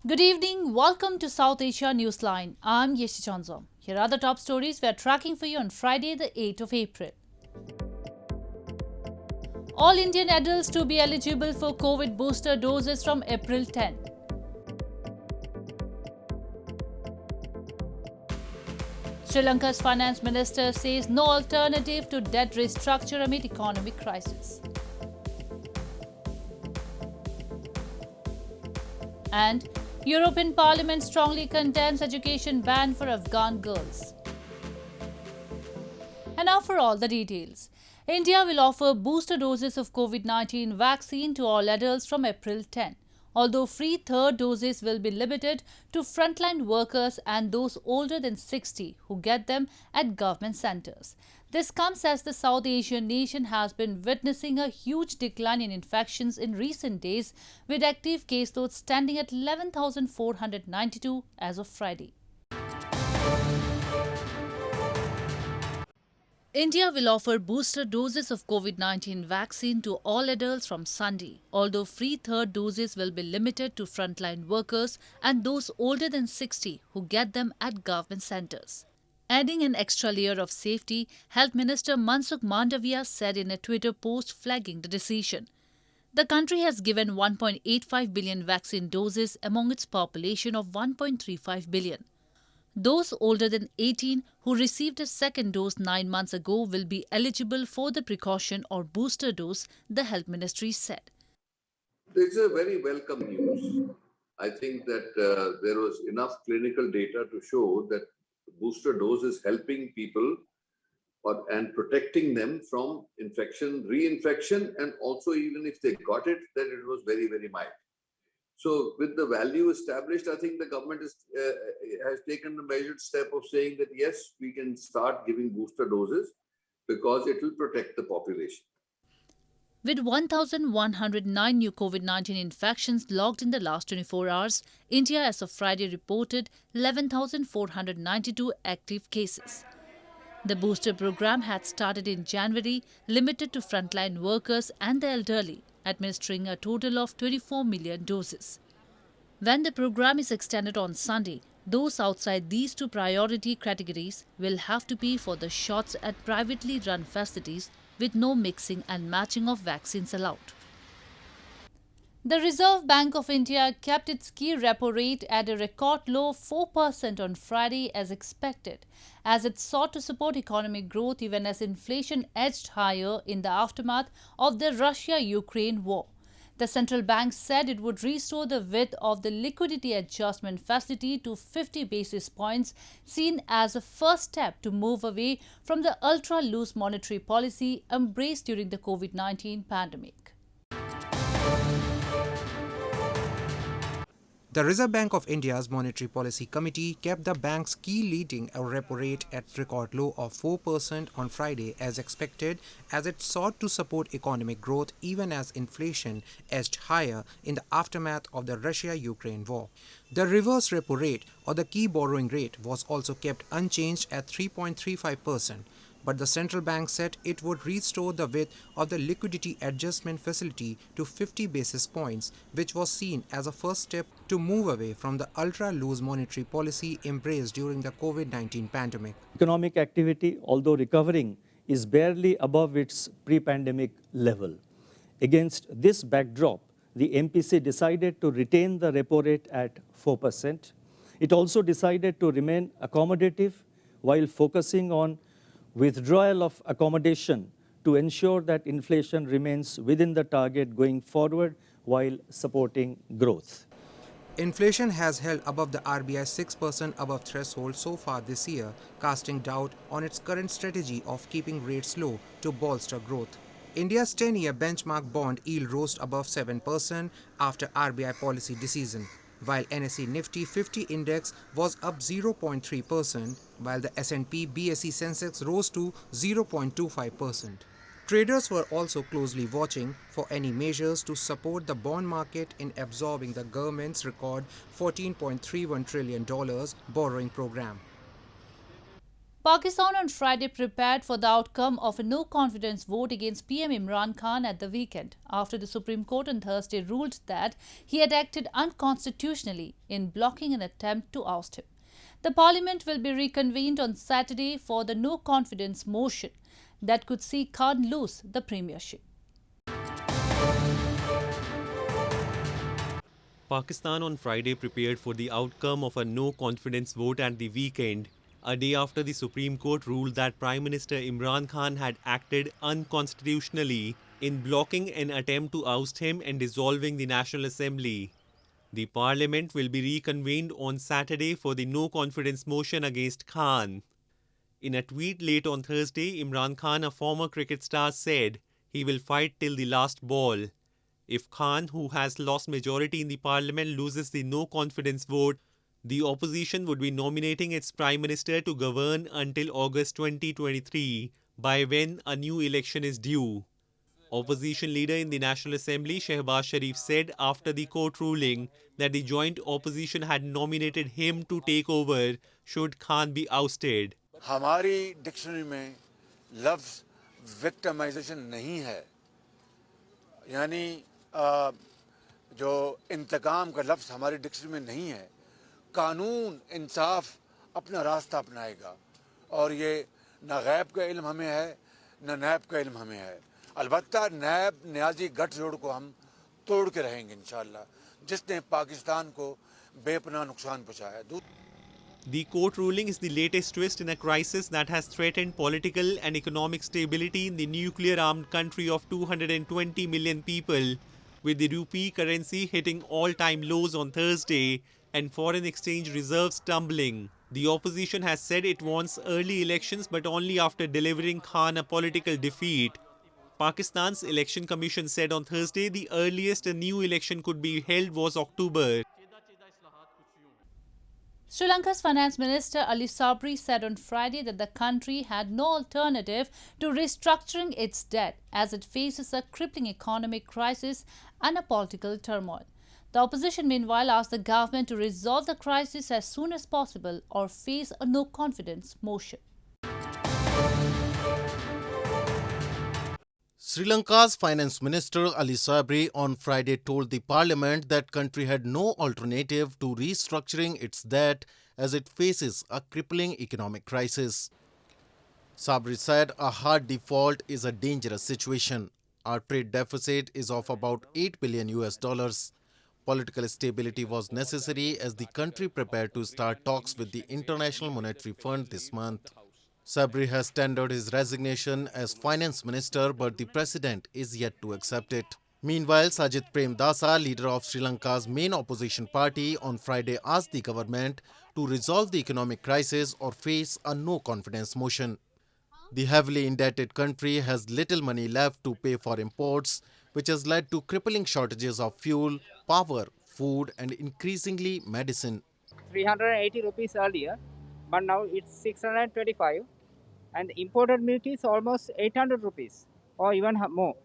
Good evening. Welcome to South Asia Newsline. I'm Yeshi Chanzo. Here are the top stories we are tracking for you on Friday, the 8th of April. All Indian adults to be eligible for COVID booster doses from April 10. Sri Lanka's finance minister says no alternative to debt restructure amid economic crisis. And European Parliament strongly condemns education ban for Afghan girls. And now for all the details. India will offer booster doses of COVID-19 vaccine to all adults from April 10. Although free third doses will be limited to frontline workers and those older than 60 who get them at government centres. This comes as the South Asian nation has been witnessing a huge decline in infections in recent days, with active caseloads standing at 11,492 as of Friday. India will offer booster doses of COVID-19 vaccine to all adults from Sunday, although free third doses will be limited to frontline workers and those older than 60 who get them at government centres. Adding an extra layer of safety, Health Minister Mansukh Mandavia said in a Twitter post flagging the decision. The country has given 1.85 billion vaccine doses among its population of 1.35 billion. Those older than 18 who received a second dose 9 months ago will be eligible for the precaution or booster dose, the Health Ministry said. This is a very welcome news. I think that there was enough clinical data to show that booster dose is helping people and protecting them from infection, reinfection, and also even if they got it, that it was very, very mild. So with the value established, I think the government has taken the measured step of saying that yes, we can start giving booster doses because it will protect the population. With 1,109 new COVID-19 infections logged in the last 24 hours, India as of Friday reported 11,492 active cases. The booster program had started in January, limited to frontline workers and the elderly, administering a total of 24 million doses. When the program is extended on Sunday, those outside these two priority categories will have to pay for the shots at privately run facilities with no mixing and matching of vaccines allowed. The Reserve Bank of India kept its key repo rate at a record low of 4% on Friday as expected, as it sought to support economic growth even as inflation edged higher in the aftermath of the Russia-Ukraine war. The central bank said it would restore the width of the liquidity adjustment facility to 50 basis points, seen as a first step to move away from the ultra-loose monetary policy embraced during the COVID-19 pandemic. The Reserve Bank of India's Monetary Policy Committee kept the bank's key leading repo rate at record low of 4% on Friday as expected, as it sought to support economic growth even as inflation edged higher in the aftermath of the Russia-Ukraine war. The reverse repo rate, or the key borrowing rate, was also kept unchanged at 3.35%. But the central bank said it would restore the width of the liquidity adjustment facility to 50 basis points, which was seen as a first step to move away from the ultra-loose monetary policy embraced during the COVID-19 pandemic. Economic activity, although recovering, is barely above its pre-pandemic level. Against this backdrop, the MPC decided to retain the repo rate at 4%. It also decided to remain accommodative while focusing on withdrawal of accommodation to ensure that inflation remains within the target going forward while supporting growth. Inflation has held above the RBI's 6% above threshold so far this year, casting doubt on its current strategy of keeping rates low to bolster growth. India's 10-year benchmark bond yield rose above 7% after RBI policy decision, while NSE Nifty 50 index was up 0.3%, while the S&P BSE Sensex rose to 0.25%. Traders were also closely watching for any measures to support the bond market in absorbing the government's record $14.31 trillion borrowing program. Pakistan on Friday prepared for the outcome of a no-confidence vote against PM Imran Khan at the weekend, after the Supreme Court on Thursday ruled that he had acted unconstitutionally in blocking an attempt to oust him. The parliament will be reconvened on Saturday for the no-confidence motion that could see Khan lose the premiership. Pakistan on Friday prepared for the outcome of a no-confidence vote at the weekend, a day after the Supreme Court ruled that Prime Minister Imran Khan had acted unconstitutionally in blocking an attempt to oust him and dissolving the National Assembly. The Parliament will be reconvened on Saturday for the no-confidence motion against Khan. In a tweet late on Thursday, Imran Khan, a former cricket star, said he will fight till the last ball. If Khan, who has lost majority in the parliament, loses the no-confidence vote, the opposition would be nominating its prime minister to govern until August 2023, by when a new election is due. Opposition leader in the National Assembly, Shehbaz Sharif, said after the court ruling that the joint opposition had nominated him to take over should Khan be ousted. हमारी dictionary में लफ्ज़ victimisation नहीं है, यानी जो इंतकाम का लफ्ज़ हमारी डिक्शनरी में नहीं है। कानून इंसाफ अपना रास्ता अपनाएगा और ये न गैब का इल्म हमें है न नैब का इल्म हमें है। अलबत्ता नैब न्याजी गठजोड़ को हम तोड़ के रहेंगे इंशाअल्लाह, जिसने पाकिस्तान को बेपनाह नुकसान पहुंचाया। The court ruling is the latest twist in a crisis that has threatened political and economic stability in the nuclear-armed country of 220 million people, with the rupee currency hitting all-time lows on Thursday and foreign exchange reserves tumbling. The opposition has said it wants early elections, but only after delivering Khan a political defeat. Pakistan's Election Commission said on Thursday the earliest a new election could be held was October. Sri Lanka's Finance Minister Ali Sabry said on Friday that the country had no alternative to restructuring its debt as it faces a crippling economic crisis and a political turmoil. The opposition, meanwhile, asked the government to resolve the crisis as soon as possible or face a no-confidence motion. Sri Lanka's Finance Minister Ali Sabry on Friday told the parliament that country had no alternative to restructuring its debt as it faces a crippling economic crisis. Sabry said a hard default is a dangerous situation. Our trade deficit is of about $8 billion US. Political stability was necessary as the country prepared to start talks with the International Monetary Fund this month. Sabry has tendered his resignation as finance minister, but the president is yet to accept it. Meanwhile, Sajid Premdasa, leader of Sri Lanka's main opposition party, on Friday asked the government to resolve the economic crisis or face a no-confidence motion. The heavily indebted country has little money left to pay for imports, which has led to crippling shortages of fuel, power, food and increasingly medicine. 380 rupees earlier, but now it's 625, and the imported milk is almost 800 rupees or even more.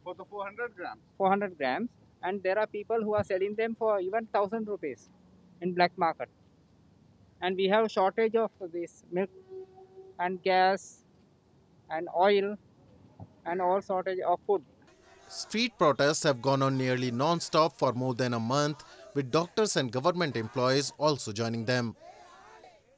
For the 400 grams? 400 grams, and there are people who are selling them for even 1000 rupees in black market. And we have shortage of this milk and gas and oil and all shortage of food. Street protests have gone on nearly non-stop for more than a month, with doctors and government employees also joining them.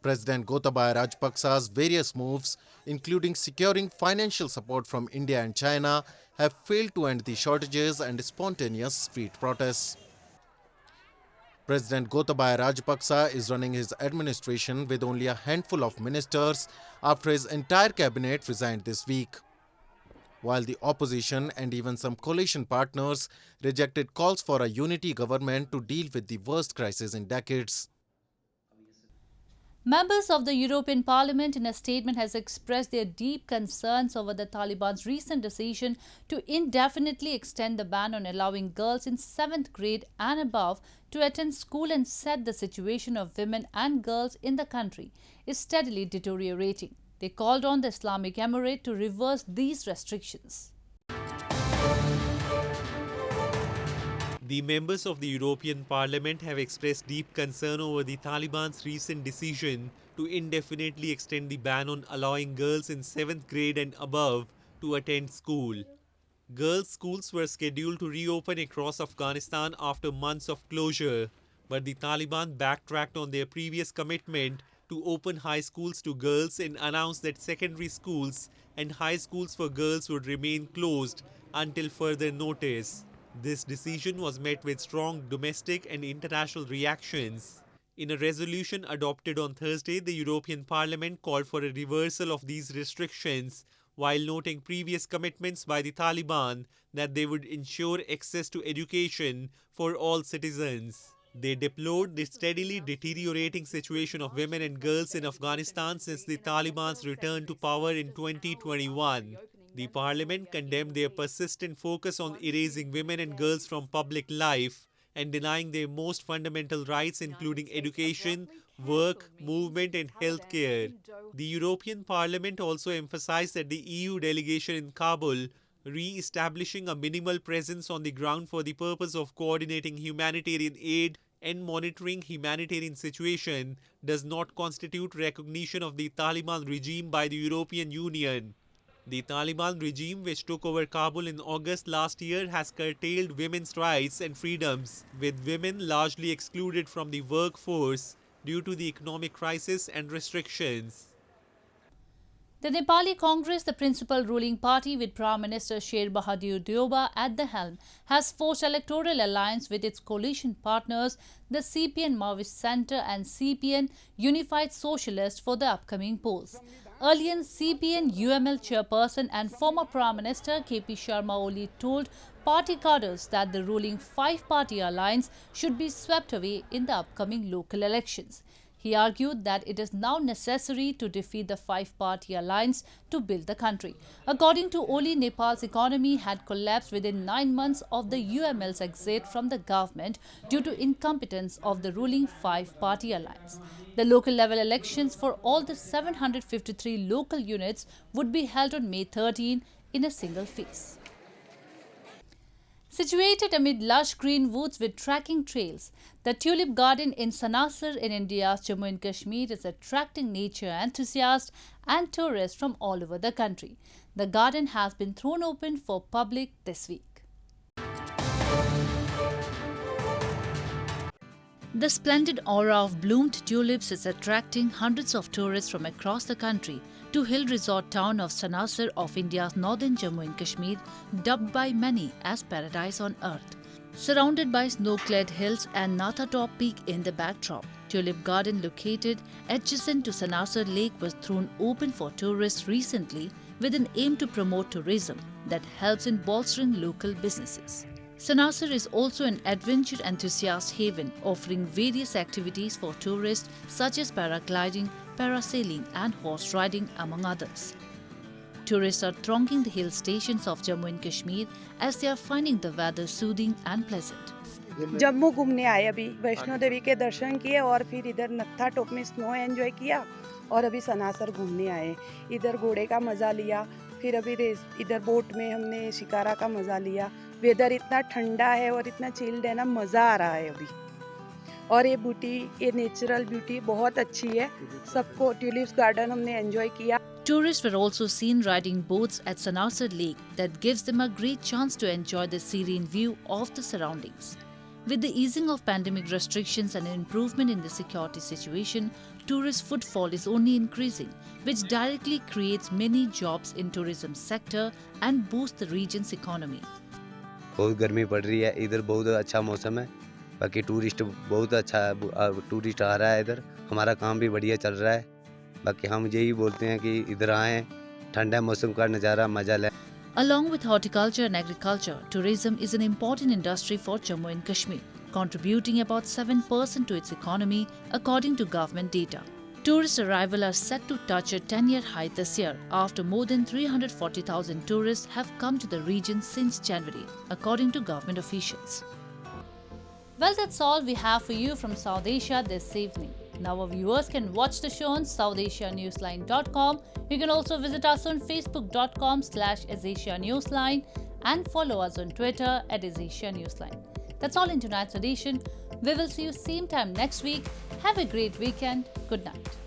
President Gotabaya Rajapaksa's various moves, including securing financial support from India and China, have failed to end the shortages and spontaneous street protests. President Gotabaya Rajapaksa is running his administration with only a handful of ministers after his entire cabinet resigned this week, while the opposition and even some coalition partners rejected calls for a unity government to deal with the worst crisis in decades. Members of the European Parliament in a statement has expressed their deep concerns over the Taliban's recent decision to indefinitely extend the ban on allowing girls in 7th grade and above to attend school, and said the situation of women and girls in the country is steadily deteriorating. They called on the Islamic Emirate to reverse these restrictions. The members of the European Parliament have expressed deep concern over the Taliban's recent decision to indefinitely extend the ban on allowing girls in 7th grade and above to attend school. Girls' schools were scheduled to reopen across Afghanistan after months of closure, but the Taliban backtracked on their previous commitment to open high schools to girls and announced that secondary schools and high schools for girls would remain closed until further notice. This decision was met with strong domestic and international reactions. In a resolution adopted on Thursday, the European Parliament called for a reversal of these restrictions while noting previous commitments by the Taliban that they would ensure access to education for all citizens. They deplored the steadily deteriorating situation of women and girls in Afghanistan since the Taliban's return to power in 2021. The parliament condemned their persistent focus on erasing women and girls from public life and denying their most fundamental rights, including education, work, movement, and healthcare. The European Parliament also emphasized that the EU delegation in Kabul re-establishing a minimal presence on the ground for the purpose of coordinating humanitarian aid and monitoring humanitarian situation does not constitute recognition of the Taliban regime by the European Union. The Taliban regime, which took over Kabul in August last year, has curtailed women's rights and freedoms, with women largely excluded from the workforce due to the economic crisis and restrictions. The Nepali Congress, the principal ruling party with Prime Minister Sher Bahadur Deoba at the helm, has forged electoral alliance with its coalition partners, the CPN Maoist Centre and CPN Unified Socialist, for the upcoming polls. Earlier, CPN UML chairperson and former Prime Minister KP Sharma Oli told party cadres that the ruling five-party alliance should be swept away in the upcoming local elections. He argued that it is now necessary to defeat the five-party alliance to build the country. According to Oli, Nepal's economy had collapsed within 9 months of the UML's exit from the government due to incompetence of the ruling five-party alliance. The local level elections for all the 753 local units would be held on May 13 in a single phase. Situated amid lush green woods with trekking trails, the Tulip Garden in Sanasar in India's Jammu and Kashmir is attracting nature enthusiasts and tourists from all over the country. The garden has been thrown open for public this week. The splendid aura of bloomed tulips is attracting hundreds of tourists from across the country to hill resort town of Sanasar of India's northern Jammu and Kashmir, dubbed by many as paradise on earth. Surrounded by snow-clad hills and Natha Top Peak in the backdrop, Tulip Garden located adjacent to Sanasar Lake was thrown open for tourists recently with an aim to promote tourism that helps in bolstering local businesses. Sanasar is also an adventure enthusiast haven, offering various activities for tourists such as paragliding, parasailing and horse riding, among others. Tourists are thronging the hill stations of Jammu and Kashmir as they are finding the weather soothing and pleasant. Jammu घूमने आए, अभी वैष्णो देवी के दर्शन किए और फिर इधर नत्था top में snow enjoy किया और अभी सनासर घूमने आए. इधर घोड़े का मज़ा लिया, फिर अभी इधर बोट में हमने शिकारा का मज़ा लिया. वेदर इतना ठंडा है और इतना चिल्ड है ना, मज़ा आ रहा है अभी. और ये ब्यूटी, ये नेचुरल ब्यूटी बहुत अच्छी है. सबको ट्यूलिप्स गार्डन हमने एंजॉय किया. Tourists were also seen riding boats at Sanasar Lake that gives them a great chance to enjoy the serene view of the surroundings. With the easing of pandemic restrictions and an improvement in the security situation, tourist footfall is only increasing, which directly creates many jobs in tourism sector and boosts the region's economy. बहुत गर्मी पड़ रही है, इधर बहुत अच्छा मौसम है. बाकी टूरिस्ट बहुत अच्छा टूरिस्ट आ रहा है इधर. हमारा काम भी बढ़िया चल रहा है. बाकी हम यही बोलते हैं कि इधर आएं, ठंडा मौसम का नज़ारा मजा लें. Along with horticulture and agriculture, tourism is an important industry for Jammu and Kashmir, contributing about 7% to its economy according to government data. Tourist arrivals are set to touch a 10-year high this year after more than 340,000 tourists have come to the region since January, according to government officials. Well, that's all we have for you from South Asia this evening. Now our viewers can watch the show on SouthAsiaNewsline.com. You can also visit us on Facebook.com/AsAsiaNewsline and follow us on Twitter @AsAsiaNewsline. That's all in tonight's edition. We will see you same time next week. Have a great weekend. Good night.